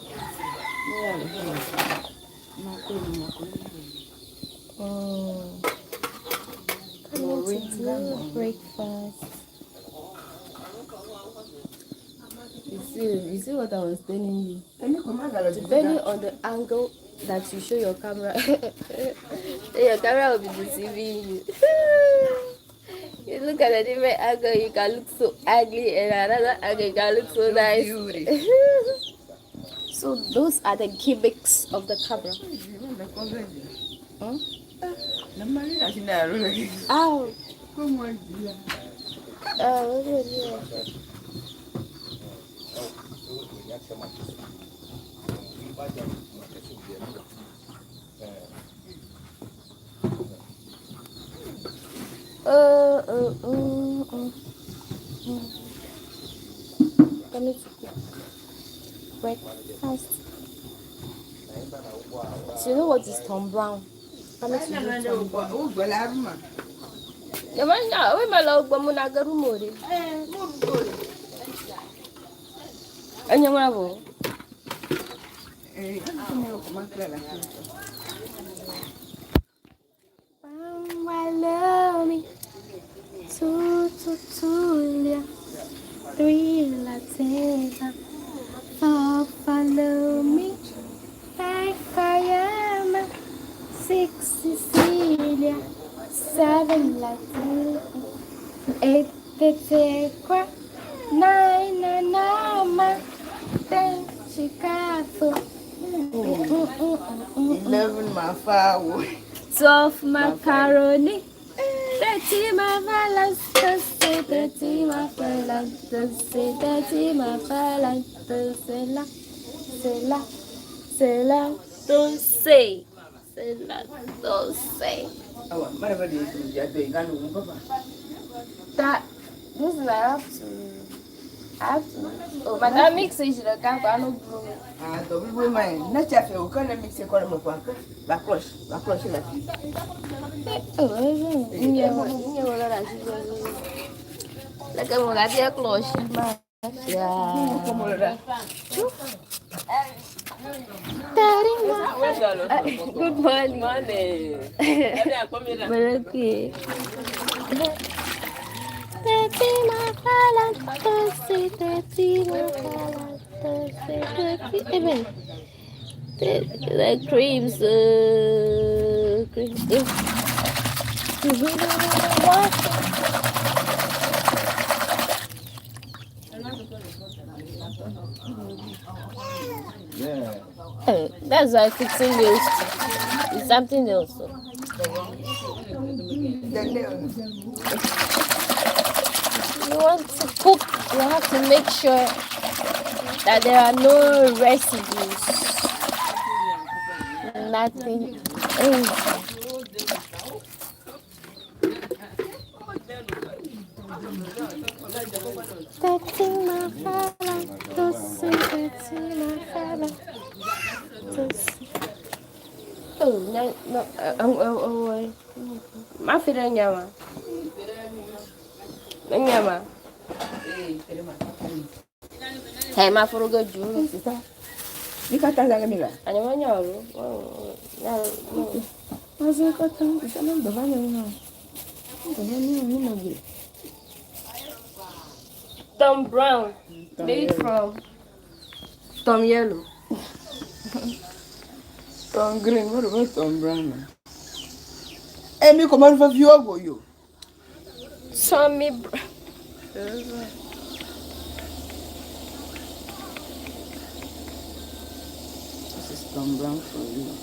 coming to do breakfast. You see what I was telling you? Depending on the angle that you show your camera, your camera will be deceiving you. You look at a different angle, you can look so ugly, and another angle, you can look so nice. So those are the gimmicks of the camera. Hmm? Ow. Coming to cook breakfast. So you know what is Tom Brown? Coming to do Tom Brown. Jamanya, we malo gbamuna garumori. Anyamabo. Follow me, Tutulia, 3 Latina. Follow me, 5 Kayama, 6 Cecilia, 7 Latina, 8 Tetequa, 9 Nanama, 10 Chicago, 11 Mafawo. 12 macaroni, 30 my balance, 30 my balance, 30 my balance, c'est là, don't say. That, listen, I have to, oh, but that mix is the camp, I know. The people mind, not just you can't mix a column of work. Backlash, like Like a Mogadia close, yeah. Good morning. The creams, Yeah. That's why fixing nails is something else. You want to cook, you have to make sure that there are no residues. Nothing. Ma fira nyama. Nyama. Hey, ma furuga juu. Nikatanga mila. Anyama nyoro. Wazo kata sana ndovanya mwa. Tom Brown, made from Tom Yellow. Tom Green, what about Tom Brown? Emi comment for you go you. Tommy This is Tom Brown for you.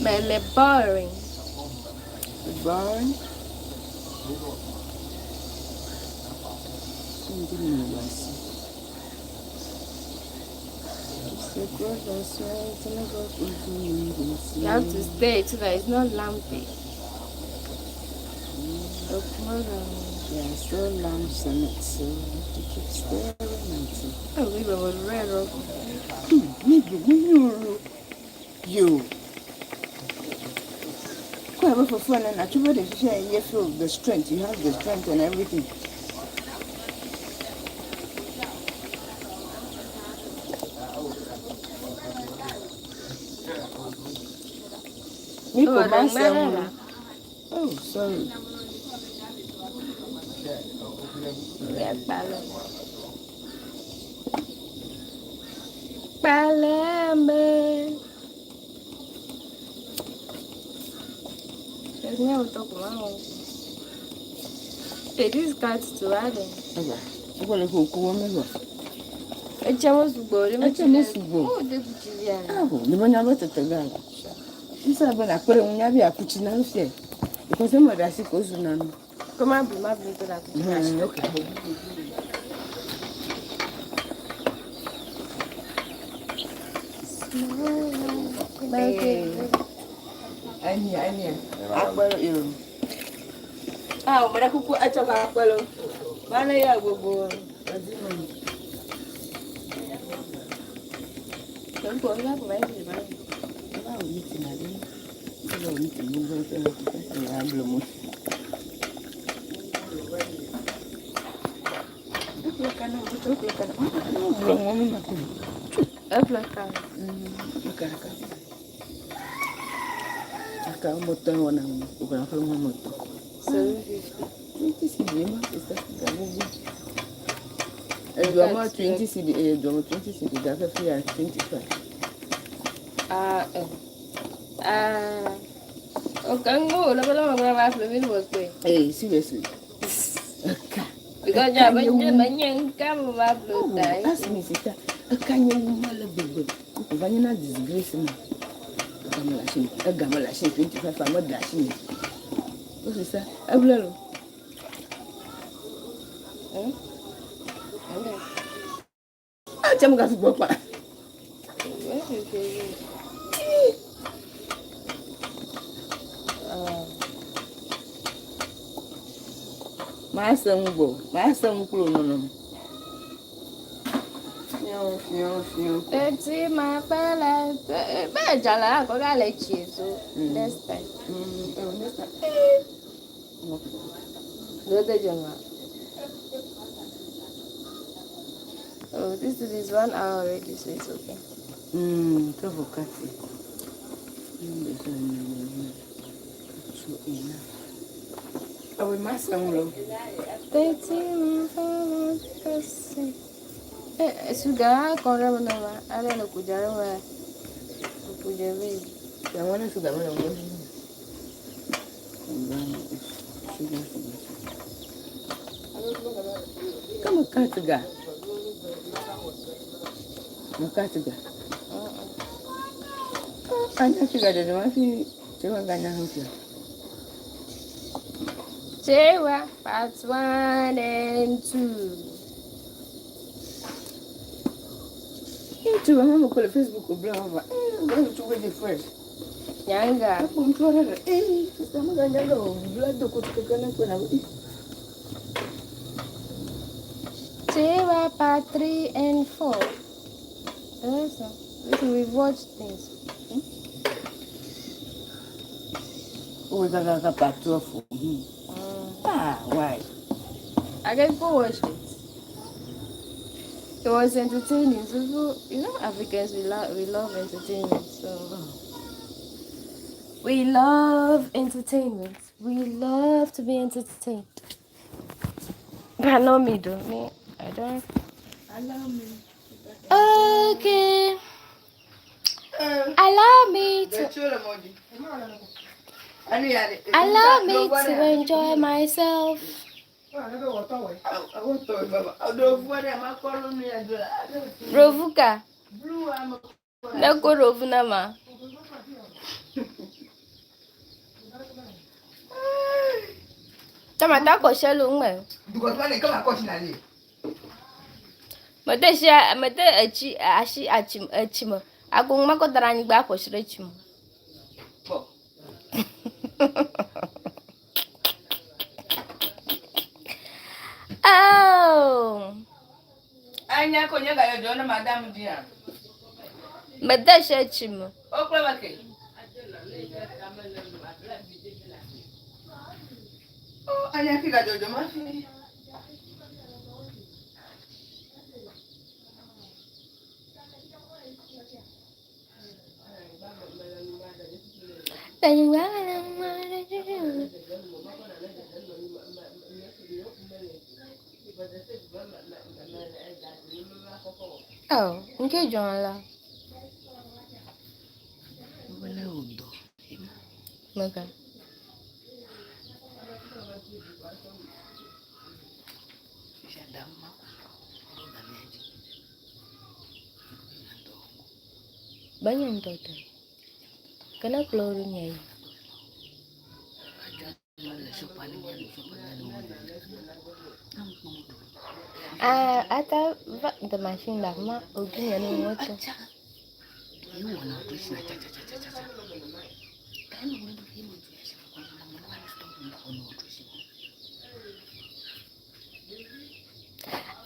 Mele boring. Boring. You have to stay so that it's not lumpy. Yeah, still lamps in it, so you have to keep staring until. Oh, we were red. You. Quite for fun and I try to share you feel the strength. You have the strength and everything. Oh, sorry. Palembe. There's no talk about it. Is cards to add. I'm going to go cool. A chamos go. Oh, the money about the guy. She said, but I put on Yabi, I put in a share. Because some of that goes on. Come on, be my big that. Okay. I know. Ah, but I could put a chocolate. Manaya go. Don't go like me, man. Okay, no, la was way. Hey, seriously. Because I went come ask me, sister, a can you big? Vanilla disgrace me. A gamma 25, I'm not dashing. What is that? A blow. I tell you, Papa. My son go, my son no. It's my fella. Bejala, I got let you so next time. Oh, this is 1 hour already, so it's okay. Trouble catching. I will my son low. 13 sugar, Conrama, I don't know, Kujara. I want to go. Come on, Katiga. Katiga. I know you got it. I feel you're going to help you. Chewa, parts 1 and 2. You too, I'm going to call a Facebook or blog. I'm going to wait first. Yanga. I'm going to blood the cook. Chewa, part 3 and 4. We've watched things. Oh, that's a part 2. Why? I can go watch it. It was entertaining. So, you know, Africans, we love entertainment. So, we love entertainment. We love to be entertained. But not me, though. Me, I don't. Allow me. Okay. Allow me to enjoy myself. Rovuka. Nako rovunama. Tamata ko shelu ngwe. Because when they come across Nali. Mate ashi achimo. Agung mako darani gba ko shire chimo. Oh. Anya ko nyaga yo dona madam dia. But that's a chimo. Oh, I think I do the money. Oh, okay, John. Okay. Banyak mtoto. Kena keluar nyai. Hata the machine dah mak ugi ni moto.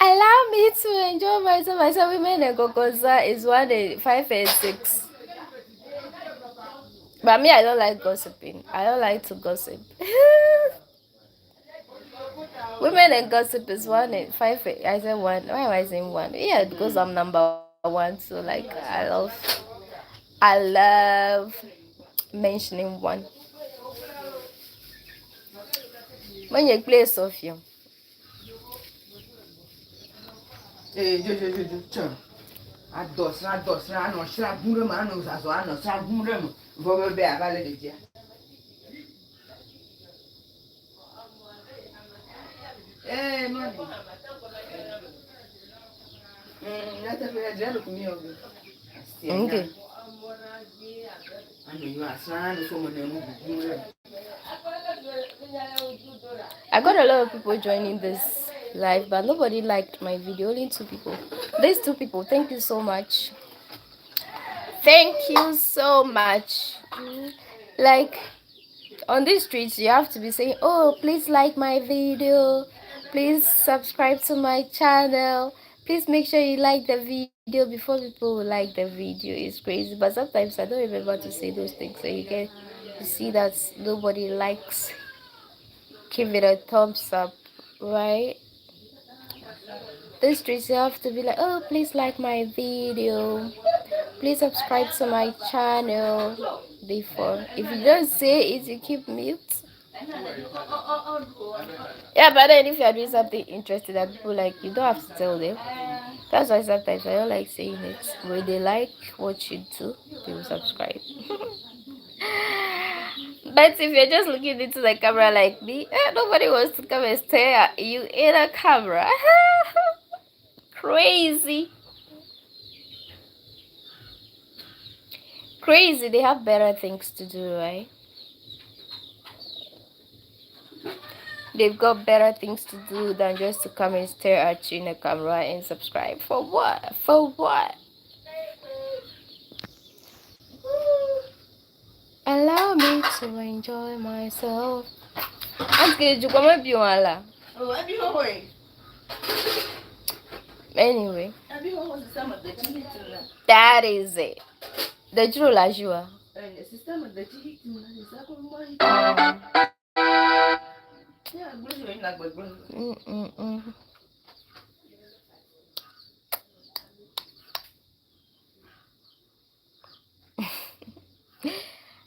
Allow me to enjoy myself. Myself, women and Gogoza is 5 and 6. But me, I don't like gossiping. I don't like to gossip. Women and gossip is 5. I said 1. Why am I saying 1? Yeah, because I'm number 1. So like, I love mentioning 1. When you play Sophia. Jo. Adosra, no shrabure manu, Sazano, Sabure, Vogue Bear Valley. Eh, money. Not a very jealous me of it. Okay. I know you are son, someone. I got a lot of people joining this live, but nobody liked my video. Only 2 people. These 2 people, thank you so much. Thank you so much. Like, on these streets, you have to be saying, oh, please like my video. Please subscribe to my channel. Please make sure you like the video before people will like the video. It's crazy. But sometimes I don't remember to say those things. So you see that nobody likes. Give it a thumbs up, right? These streets, you have to be like, oh, please like my video. Please subscribe to my channel before. If you don't say it, you keep mute. Yeah, but then if you are doing something interesting that people like, you don't have to tell them. That's why sometimes I don't like saying it. When they like what you do, they will subscribe. But if you're just looking into the camera like me, nobody wants to come and stare at you in a camera. Crazy. Crazy. They have better things to do, right? They've got better things to do than just to come and stare at you in a camera and subscribe. For what? For what? Allow me to enjoy myself. Anyway, that is it. The true Lajua.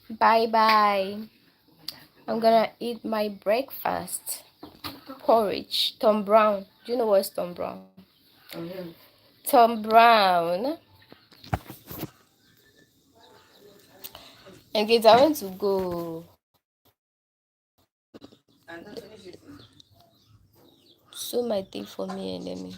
Bye bye. I'm gonna eat my breakfast. Porridge. Tom Brown. Do you know what's Tom Brown? Tom Brown. And kids, I want to go. So my thing for me and me.